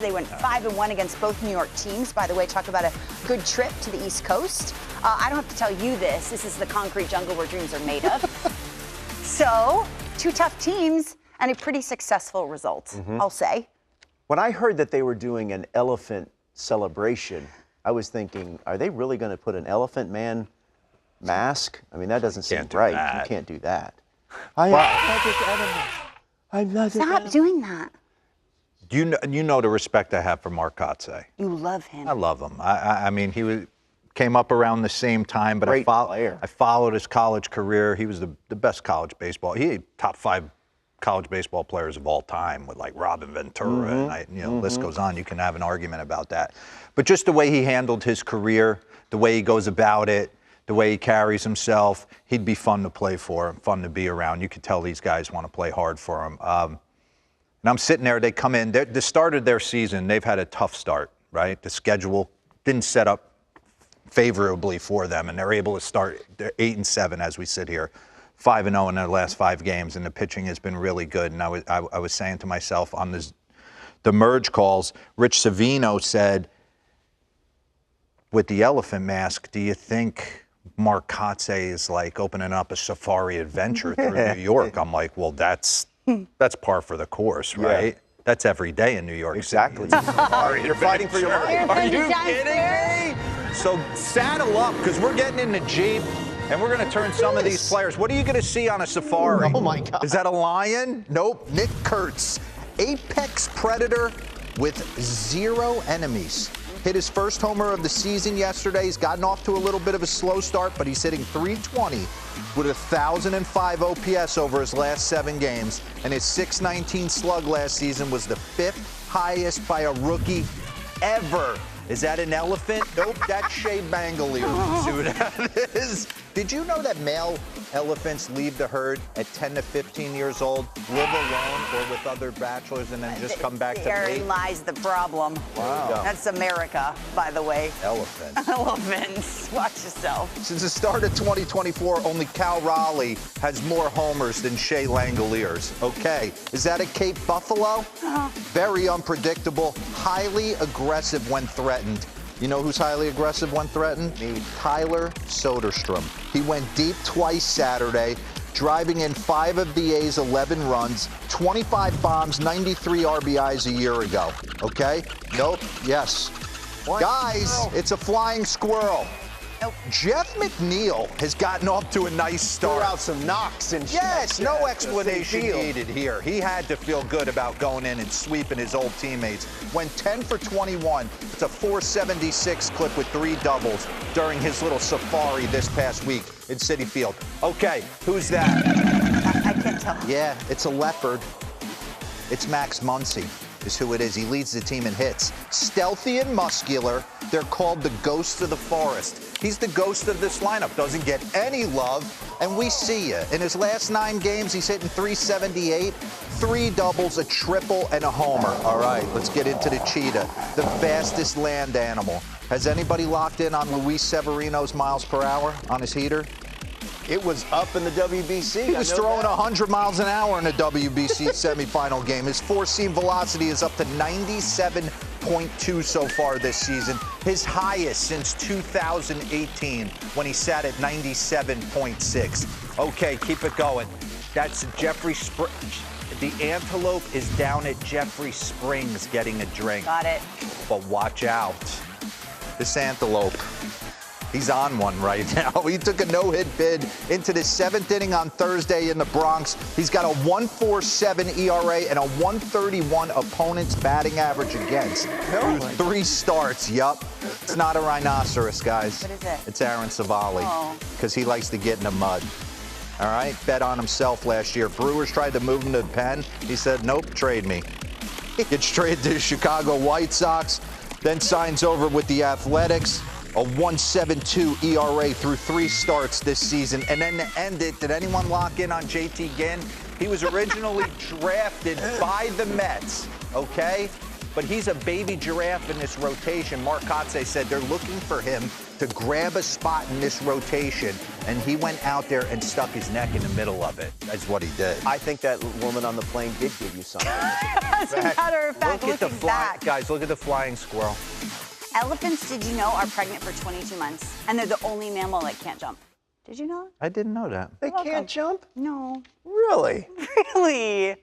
They went 5-1 against both New York teams. By the way, talk about a good trip to the East Coast. I don't have to tell you this. This is the concrete jungle where dreams are made of. So, two tough teams and a pretty successful result, I'll say. When I heard that they were doing an elephant celebration, I was thinking, are they really going to put an elephant man mask? I mean, that doesn't seem right. You can't do that. Stop doing that. You know the respect I have for Mark Kotsay. You love him. I love him. I mean, came up around the same time, but I followed his college career. He was the best college baseball. He had top 5 college baseball players of all time with like Robin Ventura and the list goes on. You can have an argument about that. But just the way he handled his career, the way he goes about it, the way he carries himself, he'd be fun to play for, fun to be around. You could tell these guys want to play hard for him. And I'm sitting there, they come in, the start of their season, they've had a tough start, right? The schedule didn't set up favorably for them, and they're able to start, they're 8-7 as we sit here, 5-0 in their last 5 games, and the pitching has been really good. And I was saying to myself on the merge calls, Rich Savino said, with the elephant mask, do you think Mark Kotsay is like opening up a safari adventure through New York? I'm like, well, that's par for the course, right? Yeah. That's every day in New York City. Exactly. You're fighting for your life. Are you kidding me? So saddle up, because we're getting in the Jeep, and we're going to turn some of these players. What are you going to see on a safari? Oh, my God. Is that a lion? Nope. Nick Kurtz, apex predator with 0 enemies. Hit his first homer of the season yesterday. He's gotten off to a little bit of a slow start, but he's hitting .320 with 1,005 OPS over his last 7 games. And his .619 slug last season was the 5th highest by a rookie ever. Is that an elephant? Nope, that's Shea Bangalier. See what that is? Did you know that male elephants leave the herd at 10 to 15 years old, live alone or with other bachelors, and then just come back to mate? Therein lies the problem. Wow. That's America, by the way. Elephants. Elephants. Watch yourself. Since the start of 2024, only Cal Raleigh has more homers than Shea Langoliers. Okay, is that a Cape Buffalo? Very unpredictable, highly aggressive when threatened. You know who's highly aggressive when threatened? Me. Tyler Soderstrom. He went deep twice Saturday, driving in 5 of the A's 11 runs, 25 bombs, 93 RBIs a year ago. Okay? Nope. Yes. What? Guys, it's a flying squirrel. Nope. Jeff McNeil has gotten off to a nice start. Threw out some knocks and yes, no explanation needed here. He had to feel good about going in and sweeping his old teammates. Went 10 for 21. It's a 476 clip with 3 doubles during his little safari this past week in Citi Field. Okay, who's that? I can't tell. Yeah, it's a leopard. It's Max Muncy is who it is. He leads the team in hits. Stealthy and muscular. They're called the ghosts of the forest. He's the ghost of this lineup. Doesn't get any love, and we see you. In his last 9 games, he's hitting .378, 3 doubles, a triple, and a homer. All right, let's get into the cheetah, the fastest land animal. Has anybody locked in on Luis Severino's miles per hour on his heater? It was up in the WBC. He was throwing 100 miles an hour in a WBC semifinal game. His 4-seam velocity is up to 97.2 so far this season. His highest since 2018 when he sat at 97.6. Okay, keep it going. That's Jeffrey Springs. The antelope is down at Jeffrey Springs getting a drink. Got it. But watch out. This antelope. He's on one right now. He took a no-hit bid into the 7th inning on Thursday in the Bronx. He's got a 1.47 ERA and a 131 opponent's batting average against. Through 3 starts, yup. It's not a rhinoceros, guys. What is it? It's Aaron Savali, because he likes to get in the mud. All right, bet on himself last year. Brewers tried to move him to the pen. He said, nope, trade me. Gets traded to the Chicago White Sox, then signs over with the Athletics. A 1.72 ERA through 3 starts this season. And then to end it, did anyone lock in on JT Ginn? He was originally drafted by the Mets, okay? but he's a baby giraffe in this rotation. Mark Kotze said they're looking for him to grab a spot in this rotation, and he went out there and stuck his neck in the middle of it. That's what he did. I think that woman on the plane did give you something. As a matter of fact, look at the back. Guys, look at the flying squirrel. Elephants, did you know, are pregnant for 22 months, and they're the only mammal that can't jump. Did you know? I didn't know that. They can't jump? No. Really? Really?